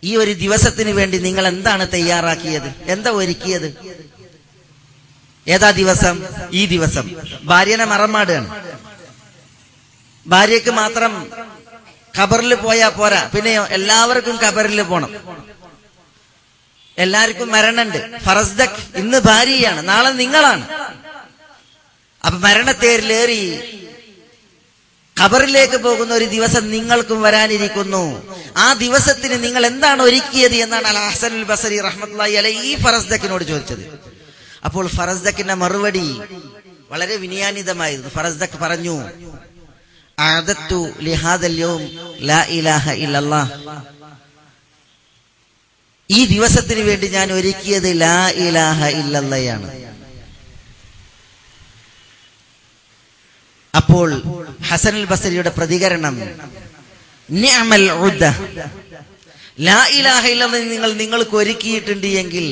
ഈ ഒരു ദിവസത്തിന് വേണ്ടി നിങ്ങൾ എന്താണ് തയ്യാറാക്കിയത്, എന്താ ഒരുക്കിയത്? ഏതാ ദിവസം? ഈ ദിവസം. ഭാര്യനെ മറമാടുകയാണ്. ഭാര്യക്ക് മാത്രം ഖബറിൽ പോയാ പോരാ, പിന്നെയോ എല്ലാവർക്കും ഖബറിൽ പോണം. എല്ലാവർക്കും മരണമുണ്ട്. ഫറസ്ദഖ് ഇന്ന് ഭാര്യയാണ്, നാളെ നിങ്ങളാണ്. അപ്പൊ മരണത്തേരിലേറി ഖബറിലേക്ക് പോകുന്ന ഒരു ദിവസം നിങ്ങൾക്കും വരാനിരിക്കുന്നു. ആ ദിവസത്തിന് നിങ്ങൾ എന്താണ് ഒരുക്കിയത് എന്നാണ് അൽ ഹസൻ അൽ ബസരി റഹ്മത്തുള്ളാഹി അലൈഹി ഈ ഫറസ്ദഖിനോട് ചോദിച്ചത്. അപ്പോൾ ഫറസ്ദഖിന്റെ മറുപടി വളരെ വിനയാനിതമായിരുന്നു. ഫറസ്ദഖ് പറഞ്ഞു, അഅദത്തു ലിഹാദൽ യൗം ലാ ഇലാഹ ഇല്ലല്ലാഹ്, ഈ ദിവസത്തിന് വേണ്ടി ഞാൻ ഒരുക്കിയത് ലാ ഇലാഹ ഇല്ലല്ലാഹയാണ്. അപ്പോൾ ഹസൻ അൽ ബസരിയുടെ പ്രതികരണം, നിഅമൽ ഉദ്ദ, ലാ ഇലാഹ ഇല്ലല്ലാഹ് നിങ്ങൾക്ക് ഒരുക്കിയിട്ടുണ്ട് എങ്കിൽ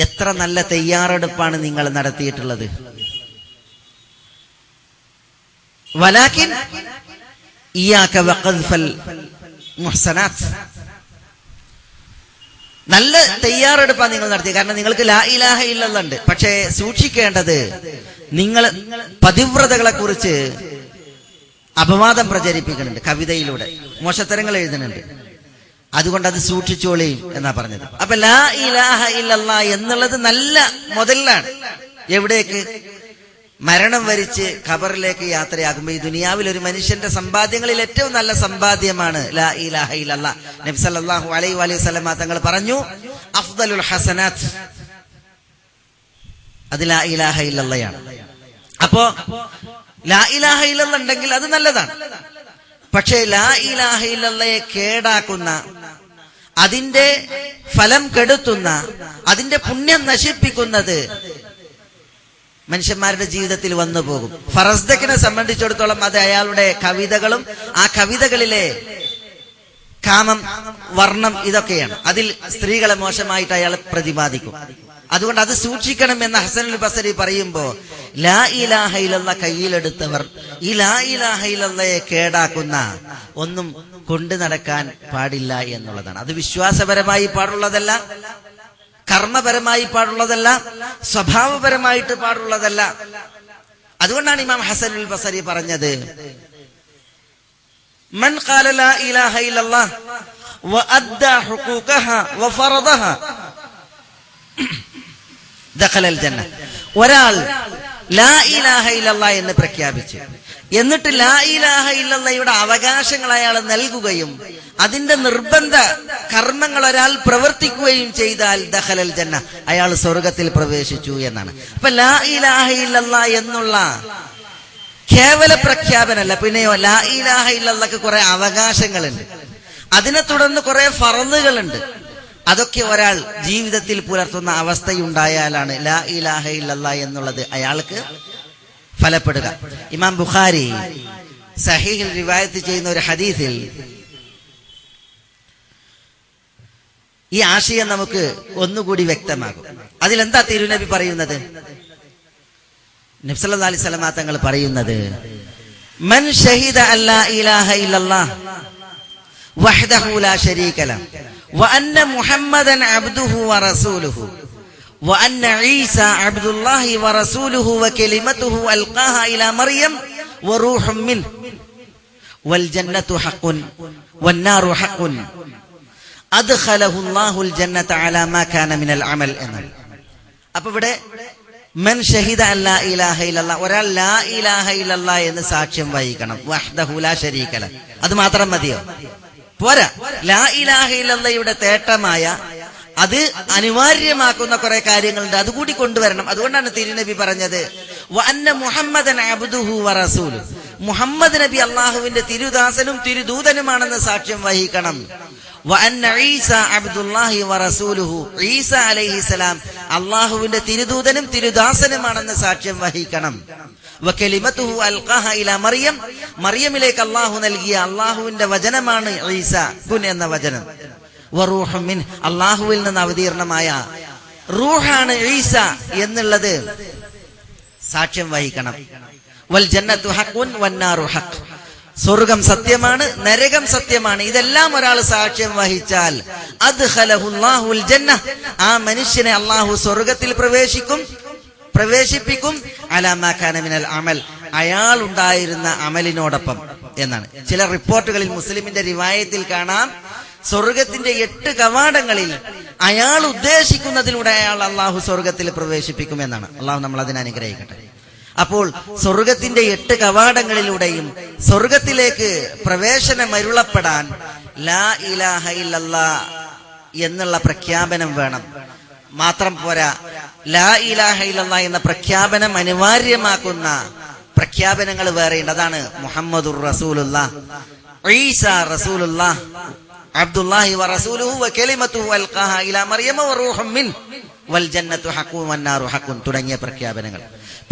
എത്ര നല്ല തയ്യാറെടുപ്പാണ് നിങ്ങൾ നടത്തിയിട്ടുള്ളത്. വലാകിൻ ഇയ്യാക വഖദ്ഫൽ മുഹ്സനാത്ത്, നല്ല തയ്യാറെടുപ്പാണ് നിങ്ങൾ നടത്തിയത്. കാരണം നിങ്ങൾക്ക് ലാ ഇലാഹ ഇല്ലല്ലാഹ് ഉണ്ട്. പക്ഷേ സൂക്ഷിക്കേണ്ടത്, നിങ്ങൾ പതിവ്രതകളെ കുറിച്ച് അപവാദം പ്രചരിപ്പിക്കുന്നുണ്ട്, കവിതയിലൂടെ മോശത്തരങ്ങൾ എഴുതുന്നുണ്ട്. അതുകൊണ്ട് അത് സൂക്ഷിച്ചോളിയും എന്നാ പറഞ്ഞത്. അപ്പൊ ലാ ഇലാഹ ഇല്ലല്ലാഹ് എന്നുള്ളത് നല്ല മുതലാണ്. എവിടേക്ക്? മരണം വരിച്ച് ഖബറിലേക്ക് യാത്രയാകുമ്പോൾ ഈ ദുനിയാവിൽ ഒരു മനുഷ്യന്റെ സമ്പാദ്യങ്ങളിൽ ഏറ്റവും നല്ല സമ്പാദ്യമാണ് ലാ ഇലാഹ ഇല്ലല്ലാഹ്. നബി സല്ലല്ലാഹു അലൈഹി വസല്ലം തങ്ങൾ പറഞ്ഞു, അഫ്ദലുൽ ഹസനാത്ത്, അത് ലാ ഇലാഹ ഇല്ലല്ലാഹയാണ്. അപ്പോ ലാ ഇലാഹ ഇല്ലല്ലാഹ് ഉണ്ടെങ്കിൽ അത് നല്ലതാണ്. പക്ഷേ ലാ ഇലാഹ ഇല്ലല്ലാഹയെ കേടാക്കുന്ന, അതിന്റെ ഫലം കെടുത്തുന്ന, അതിന്റെ പുണ്യം നശിപ്പിക്കുന്നത് മനുഷ്യന്മാരുടെ ജീവിതത്തിൽ വന്നു പോകും. ഫറസ്ദഖിനെ സംബന്ധിച്ചിടത്തോളം അത് അയാളുടെ കവിതകളും ആ കവിതകളിലെ കാമം, വർണ്ണം, ഇതൊക്കെയാണ്. അതിൽ സ്ത്രീകളെ മോശമായിട്ട് അയാൾ പ്രതിപാദിക്കും. അതുകൊണ്ട് അത് സൂക്ഷിക്കണം എന്ന് ഹസൻ അൽ ബസരി പറയുമ്പോ, ലാ ഇലാഹ ഇല്ലല്ലാഹ് കയ്യിലെടുത്തവർ ഈ ലാ ഇലാഹ ഇല്ലല്ലാഹയെ കേടാക്കുന്ന ഒന്നും കൊണ്ടു നടക്കാൻ പാടില്ല എന്നുള്ളതാണ്. അത് വിശ്വാസപരമായി പാടുള്ളതല്ല, കർമ്മപരമായി പാടുള്ളതല്ല, സ്വഭാവപരമായിട്ട് പാടുള്ളതല്ല. അതുകൊണ്ടാണ് ഇമാം ഹസൻ അൽ ബസരി പറഞ്ഞത്, മൻ ഖാല ലാ ഇലാഹ ഇല്ലല്ലാഹ് വഅദ്ദാ ഹുഖൂഖഹാ വഫറദഹാ ദഖലൽ ജന്ന. ഒരാൾ ലാ ഇലാഹ ഇല്ലല്ലാഹ് എന്ന് പ്രഖ്യാപിച്ചു, എന്നിട്ട് ലാ ഇലാഹ ഇല്ലല്ലാഹയുടെ അവകാശങ്ങൾ അയാൾ നൽകുകയും അതിന്റെ നിർബന്ധ കർമ്മങ്ങൾ ഒരാൾ പ്രവർത്തിക്കുകയും ചെയ്താൽ ദഖലൽ ജന്ന, അയാൾ സ്വർഗത്തിൽ പ്രവേശിച്ചു എന്നാണ്. അപ്പൊ ലാ ഇലാഹ ഇല്ലല്ലാഹ് എന്നുള്ള കേവല പ്രഖ്യാപനമല്ല, പിന്നെയോ ലാ ഇലാഹ ഇല്ലല്ലാഹ്ക്ക് കുറെ അവകാശങ്ങളുണ്ട്, അതിനെ തുടർന്ന് കുറെ ഫർളുകളുണ്ട്. അതൊക്കെ ഒരാൾ ജീവിതത്തിൽ പുലർത്തുന്ന അവസ്ഥയുണ്ടായാലാണ് ലാ ഇലാഹ ഇല്ലല്ലാഹ് എന്നുള്ളത് അയാൾക്ക് ഫലപ്പെടുക. ഇമാം ബുഖാരി സഹീഹിൽ റിവായത്ത് ചെയ്യുന്ന ഒരു ഹദീസിൽ ഈ ആശയം നമുക്ക് ഒന്നുകൂടി വ്യക്തമാകും. അതിലെന്താ തിരുനബി പറയുന്നത്? നബി സല്ലല്ലാഹു അലൈഹി വസല്ലം തങ്ങൾ പറയുന്നത്, മൻ ഷഹിദ അല്ലാ ഇലാഹ ഇല്ലല്ലാഹ് വഹ്ദഹു ലാ ശരീക ലഹു വഅന്ന മുഹമ്മദൻ അബ്ദുഹു വറസൂലുഹു വഅന്ന ഈസ അബ്ദുല്ലാഹി വറസൂലുഹു വകലിമതുഹു അൽഖാഹാ ഇലാ മർയം വറൂഹും മിൻഹു വൽ ജന്നത്തു ഹഖ്ഖുൻ വന്നാറു ഹഖ്ഖുൻ അദ്ഖലഹു അല്ലാഹുൽ ജന്നത അലാ മാ കാന മിനൽ അമൽ എന്നാണ്. അപ്പൊ ഇവിടെ മൻ ഷഹിദ അല്ലാ ഇലാഹ ഇല്ലല്ലാഹ്, ഒരാൾ ലാ ഇലാഹ ഇല്ലല്ലാഹ് എന്ന് സാക്ഷ്യം വഹിക്കണം. വഹ്ദഹു ലാ ശരീക ലഹ്, അത് മാത്രം മതിയോ? പോരാ. ലാ ഇലാഹ ഇല്ലല്ലാഹയുടെ തേട്ടമായ അത് അനിവാര്യമാക്കുന്ന കുറെ കാര്യങ്ങളുണ്ട്, അതുകൂടി കൊണ്ടുവരണം. അതുകൊണ്ടാണ് തിരുനബി പറഞ്ഞത് വ അന്ന മുഹമ്മദൻ അബ്ദുഹു വ റസൂലുഹു, മുഹമ്മദ് നബി അള്ളാഹുവിന്റെ തിരുദാസനും തിരുദൂതനുമാണെന്ന് സാക്ഷ്യം വഹിക്കണം. വ അന്ന ഈസ അബ്ദുല്ലാഹി വ റസൂലുഹു, ഈസ അലൈഹിസ്സലാം അള്ളാഹുവിന്റെ തിരുദൂതനും തിരുദാസനുമാണെന്ന് സാക്ഷ്യം വഹിക്കണം. വ കലിമതുഹു അൽഖാഹ ഇലാ മറിയം, മറിയമിലേക്ക് അള്ളാഹു നൽകിയ അള്ളാഹുവിന്റെ വചനമാണ് ഈസ, കുൻ എന്ന വചനം. വ റൂഹും മിൻ, അള്ളാഹുവിൽ നിന്ന് അവതീർണമായ റൂഹാണ് ഈസ എന്നുള്ളത് സാക്ഷ്യം വഹിക്കണം. വൽ ജന്നത്തു ഹഖ്ഖുൻ വന്നാറു ഹഖ്, സ്വർഗം സത്യമാണ്, നരകം സത്യമാണ്. ഇതെല്ലാം ഒരാൾ സാക്ഷ്യം വഹിച്ചാൽ അദ്ഖലഹുല്ലാഹുൽ ജന്ന, ആ മനുഷ്യനെ അള്ളാഹു സ്വർഗത്തിൽ പ്രവേശിപ്പിക്കും. അലാ മാ കാന മിനൽ അമൽ, അയാൾ ഉണ്ടായിരുന്ന അമലിനോടൊപ്പം എന്നാണ്. ചില റിപ്പോർട്ടുകളിൽ മുസ്ലിമിന്റെ റിവായത്തിൽ കാണാം, സ്വർഗത്തിന്റെ 8 കവാടങ്ങളിൽ അയാൾ ഉദ്ദേശിക്കുന്നതിലൂടെ അയാൾ അള്ളാഹു സ്വർഗത്തിൽ പ്രവേശിപ്പിക്കുമെന്നാണ്. അള്ളാഹു നമ്മൾ അതിനെ അനുഗ്രഹിക്കട്ടെ. അപ്പോൾ സ്വർഗത്തിന്റെ 8 കവാടങ്ങളിലൂടെയും സ്വർഗത്തിലേക്ക് പ്രവേശനമരുളപ്പെടാൻ ലാ ഇലാഹ ഇല്ലല്ലാഹ് എന്നുള്ള പ്രഖ്യാപനം വേണം. മാത്രം പോരാ, ലാ ഇലാഹ ഇല്ലല്ലാഹ് എന്ന പ്രഖ്യാപനം അനിവാര്യമാക്കുന്ന പ്രഖ്യാപനങ്ങൾ വേറെയുണ്ട്. അതാണ് മുഹമ്മദുർ റസൂലുള്ളാഹ്, ഈസ റസൂലുള്ളാഹ്, അബ്ദുല്ലാഹി വ റസൂലുഹു വ കലിമതുഹു അൽഖാഹ ഇലാ മറിയമ വ റൂഹും മിൻ വൽ ജന്നത്തു ഹഖ്ഖുൻ വന്നാറു ഹഖ്ഖുൻ തുടങ്ങിയ പ്രഖ്യാപനങ്ങൾ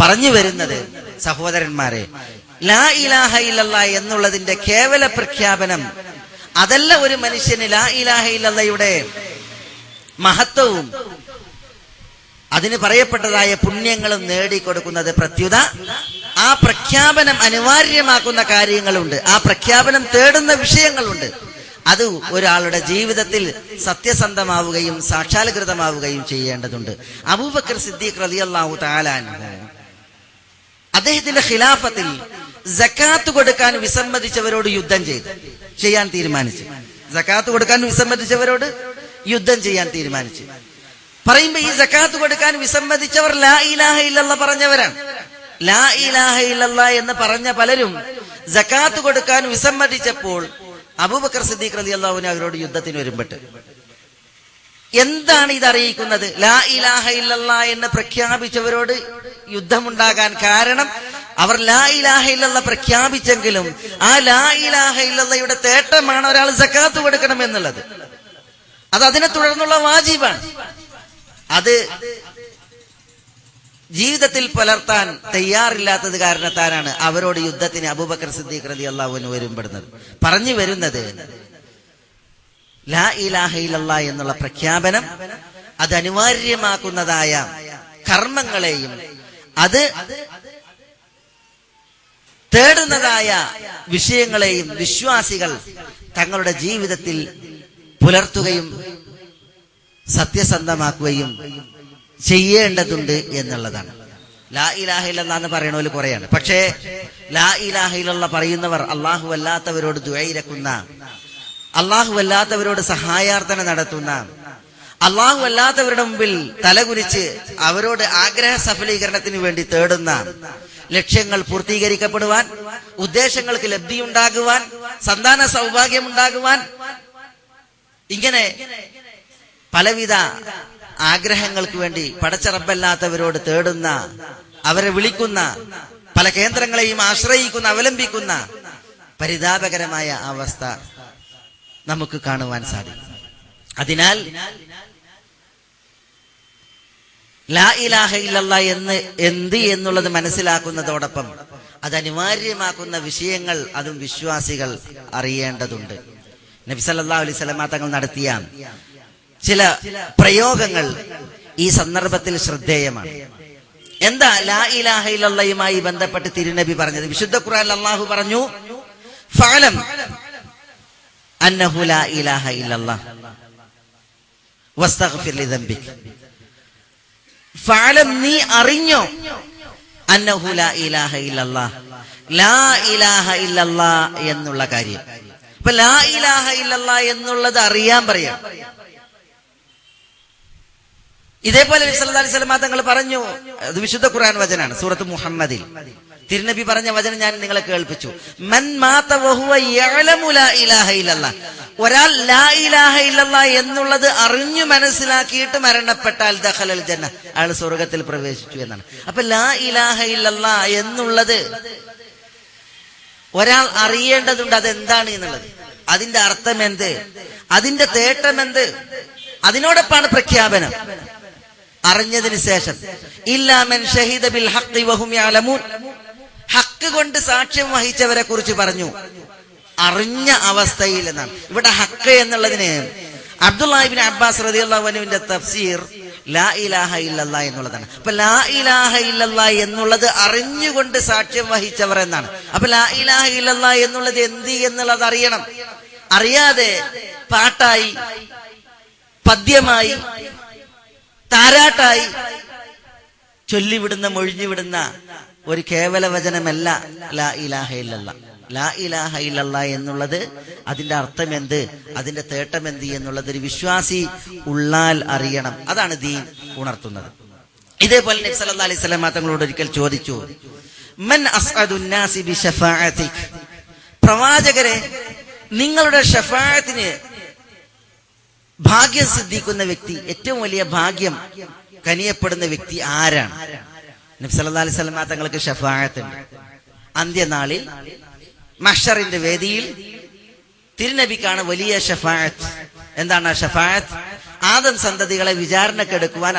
പറഞ്ഞു വരുന്നത്, സഹോദരന്മാരെ, ലാ ഇലാഹ ഇല്ലല്ലാഹ് എന്നുള്ളതിന്റെ കേവല പ്രഖ്യാപനം അതല്ല ഒരു മനുഷ്യന് ലാ ഇലാഹ ഇല്ലല്ലാഹയുടെ മഹത്വവും അതിന് പറയപ്പെട്ടതായ പുണ്യങ്ങളും നേടിക്കൊടുക്കുന്നത്. പ്രത്യുത ആ പ്രഖ്യാപനം അനിവാര്യമാക്കുന്ന കാര്യങ്ങളുണ്ട്, ആ പ്രഖ്യാപനം തേടുന്ന വിഷയങ്ങളുണ്ട്. അത് ഒരാളുടെ ജീവിതത്തിൽ സത്യസന്ധമാവുകയും സാക്ഷാത്കൃതമാവുകയും ചെയ്യേണ്ടതുണ്ട്. അബൂബക്കർ സിദ്ദീഖ് റളിയല്ലാഹു തആല അൻഹു അദ്ദേഹത്തിന്റെ ഖിലാഫത്തിൽ സകാത്ത് കൊടുക്കാൻ വിസമ്മതിച്ചവരോട് യുദ്ധം ചെയ്യാൻ തീരുമാനിച്ചു. സകാത്ത് കൊടുക്കാൻ വിസമ്മതിച്ചവരോട് യുദ്ധം ചെയ്യാൻ തീരുമാനിച്ചു. പറയുമ്പോ ഈ സകാത്ത് കൊടുക്കാൻ വിസമ്മതിച്ചവർ ലാ ഇലാഹ ഇല്ലല്ലാഹ് പറഞ്ഞവരാണ്. ലാ ഇലാഹ ഇല്ലല്ലാഹ് എന്ന് പറഞ്ഞ പലരും സകാത്ത് കൊടുക്കാൻ വിസമ്മതിച്ചപ്പോൾ അബൂബക്കർ സിദ്ദീഖ് റളിയല്ലാഹു അൻഹു അവരോട് യുദ്ധത്തിന് വരുമ്പെട്ട് എന്താണ് ഇത് അറിയിക്കുന്നത്? ലാ ഇലാഹ ഇല്ലല്ലാഹ് എന്ന് പ്രഖ്യാപിച്ചവരോട് യുദ്ധമുണ്ടാകാൻ കാരണം അവർ ലാ ഇലാഹ ഇല്ലല്ലാഹ് പ്രഖ്യാപിച്ചെങ്കിലും ആ ലാ ഇലാഹ ഇല്ലല്ലാഹയുടെ തേട്ടമാണ് ഒരാൾ സകാത്ത് കൊടുക്കണം എന്നുള്ളത്. അത് അതിനെ തുടർന്നുള്ള വാജിബാണ്. അത് ജീവിതത്തിൽ പുലർത്താൻ തയ്യാറില്ലാത്തത് കാരണത്താലാണ് അവരോട് യുദ്ധത്തിന് അബൂബക്കർ സിദ്ദീഖ് റളിയല്ലാഹു അൻഹു വരുമ്പെടുന്നത്. പറഞ്ഞു വരുന്നത്, ലാ ഇലാഹ ഇല്ലല്ലാഹ് എന്നുള്ള പ്രഖ്യാപനം അത് അനിവാര്യമാക്കുന്നതായ കർമ്മങ്ങളെയും അത് തേടുന്നതായ വിഷയങ്ങളെയും വിശ്വാസികൾ തങ്ങളുടെ ജീവിതത്തിൽ പുലർത്തുകയും സത്യസന്ധമാക്കുകയും ചെയ്യേണ്ടതുണ്ട് എന്നുള്ളതാണ്. ലാ ഇലാഹ ഇല്ലല്ലാഹ് എന്ന് പറയണവര് കുറെയാണ്. പക്ഷേ ലാ ഇലാഹ ഇല്ലല്ലാഹ് പറയുന്നവർ അള്ളാഹു അല്ലാത്തവരോട് ദുആയിരക്കുന്ന, അള്ളാഹു അല്ലാത്തവരോട് സഹായാർത്ഥന നടത്തുന്ന, അള്ളാഹു അല്ലാത്തവരുടെ മുമ്പിൽ തലകുനിച്ച് അവരോട് ആഗ്രഹ സഫലീകരണത്തിന് വേണ്ടി തേടുന്ന, ലക്ഷ്യങ്ങൾ പൂർത്തീകരിക്കപ്പെടുവാൻ, ഉദ്ദേശങ്ങൾക്ക് ലബ്ധിയുണ്ടാകുവാൻ, സന്താന സൗഭാഗ്യമുണ്ടാകുവാൻ, ഇങ്ങനെ പലവിധ ആഗ്രഹങ്ങൾക്ക് വേണ്ടി പടച്ച റബ്ബല്ലാത്തവരോട് തേടുന്ന, അവരെ വിളിക്കുന്ന, പല കേന്ദ്രങ്ങളെയും ആശ്രയിക്കുന്ന, അവലംബിക്കുന്ന പരിതാപകരമായ അവസ്ഥ നമുക്ക് കാണുവാൻ സാധിക്കും. അതിനാൽ ലാ ഇലാഹ ഇല്ലല്ലാഹ് എന്നുള്ളത് മനസ്സിലാക്കുന്നതോടൊപ്പം അത് അനിവാര്യമാക്കുന്ന വിഷയങ്ങൾ അതും വിശ്വാസികൾ അറിയേണ്ടതുണ്ട്. നബി സല്ലല്ലാഹു അലൈഹി വസല്ലം തങ്ങൾ നടത്തിയ ചില പ്രയോഗങ്ങൾ ഈ സന്ദർഭത്തിൽ ശ്രദ്ധേയമാണ്. എന്താ ലാ ഇലാഹ ഇല്ലല്ലാഹുമായി ബന്ധപ്പെട്ട് തിരുനബി പറഞ്ഞത്? വിശുദ്ധ ഖുർആനിൽ അല്ലാഹു പറഞ്ഞു, ഫഅലം അന്നഹു ലാ ഇലാഹ ഇല്ലല്ലാഹ് വസ്തഗ്ഫിർ ലിദംബിക്. ഫഅലം, നീ അറിഞ്ഞോ, അന്നഹു ലാ ഇലാഹ ഇല്ലല്ലാഹ്, ലാ ഇലാഹ ഇല്ലല്ലാ എന്നുള്ള കാര്യം. അപ്പൊ ലാ ഇലാഹ ഇല്ലല്ലാ എന്നുള്ളത് അറിയാൻ പറയാം. ഇതേപോലെ നബി സല്ലല്ലാഹു അലൈഹി വസല്ലം തങ്ങൾ പറഞ്ഞു, അത് വിശുദ്ധ ഖുർആൻ വചനാണ്, സൂറത്ത് മുഹമ്മദിൽ തിരുനബി പറഞ്ഞ വചനം ഞാൻ നിങ്ങളെ കേൾപ്പിച്ചു. മൻ മാത വഹുവ യഅലമു ലാ ഇലാഹ ഇല്ലല്ലാ, ഒരാൾ ലാ ഇലാഹ ഇല്ലല്ലാ എന്നുള്ളത് അറിഞ്ഞു മനസ്സിലാക്കിയിട്ട് മരണപ്പെട്ടാൽ ദഖലൽ ജന്ന, അയാൾ സ്വർഗത്തിൽ പ്രവേശിച്ചു എന്നാണ്. അപ്പൊ ലാ ഇലാഹ ഇല്ലല്ലാ എന്നുള്ളത് ഒരാൾ അറിയേണ്ടതുണ്ട്, അതെന്താണ് എന്നുള്ളത്, അതിന്റെ അർത്ഥം എന്ത്, അതിന്റെ തേട്ടം എന്ത്, അതിനോടൊപ്പമാണ് പ്രഖ്യാപനം. അറിഞ്ഞതിന് ശേഷം ഇല്ലാ മൻ ഷഹീദ ബിൽ ഹഖ് വഹും യഅലമൂൻ, ഹക്ക് കൊണ്ട് സാക്ഷ്യം വഹിച്ചവരെ കുറിച്ച് പറഞ്ഞു, അറിഞ്ഞ അവസ്ഥയിൽ എന്നാണ്. ഇവിടെ ഹക്ക് എന്നുള്ളതിന് അബ്ദുല്ലാഹി ഇബ്നു അബ്ബാസ് റളിയല്ലാഹു അൻഹുവിന്റെ തഫ്സീർ ലാ ഇലാഹ ഇല്ലല്ലാ എന്നുള്ളതാണ്. അപ്പൊ ലാ ഇലാഹ ഇല്ലല്ലാ എന്നുള്ളത് അറിഞ്ഞുകൊണ്ട് സാക്ഷ്യം വഹിച്ചവർ എന്നാണ്. അപ്പൊ ലാ ഇലാഹ ഇല്ലല്ലാ എന്നുള്ളത് എന്ത് എന്നുള്ളത് അറിയണം. അറിയാതെ പാട്ടായി, പദ്യമായി, താരാട്ടായി ചൊല്ലിവിടുന്ന, മൊഴിഞ്ഞുവിടുന്ന ഒരു കേവല വചനമല്ല ലാ ഇലാഹ ഇല്ലല്ലാ. ലാ ഇലാഹ ഇല്ലല്ലാ എന്നുള്ളത് അതിന്റെ അർത്ഥം എന്ത്, അതിന്റെ തേട്ടം എന്ത് എന്നുള്ളത് ഒരു വിശ്വാസി ഉള്ളാൽ അറിയണം. അതാണ് ദീൻ ഉണർത്തുന്നത്. ഇതേപോലെ നബി സല്ലല്ലാഹു അലൈഹി വസല്ലം തങ്ങളോട് ഒരിക്കൽ ചോദിച്ചു, മൻ അസ്അദുൻ നാസി ബി ശഫാഅതിക്, പ്രവാചകരെ നിങ്ങളുടെ ഷഫാഅത്തിന് ഭാഗ്യം സിദ്ധിക്കുന്ന വ്യക്തി, ഏറ്റവും വലിയ ഭാഗ്യം കനിയപ്പെടുന്ന വ്യക്തി ആരാണ്? നബി സല്ലല്ലാഹു അലൈഹി വസല്ലം തങ്ങൾക്ക് ഷഫാഅത്തുണ്ട്. അന്ത്യനാളിൽ മഹ്ശറിന്റെ വേദിയിൽ തിരുനബിക്കാണ് വലിയ ഷഫാഅത്ത്. എന്താണ് ആ ഷഫാഅത്ത്? ആദം സന്തതികളെ വിചാരണക്കെടുക്കുവാൻ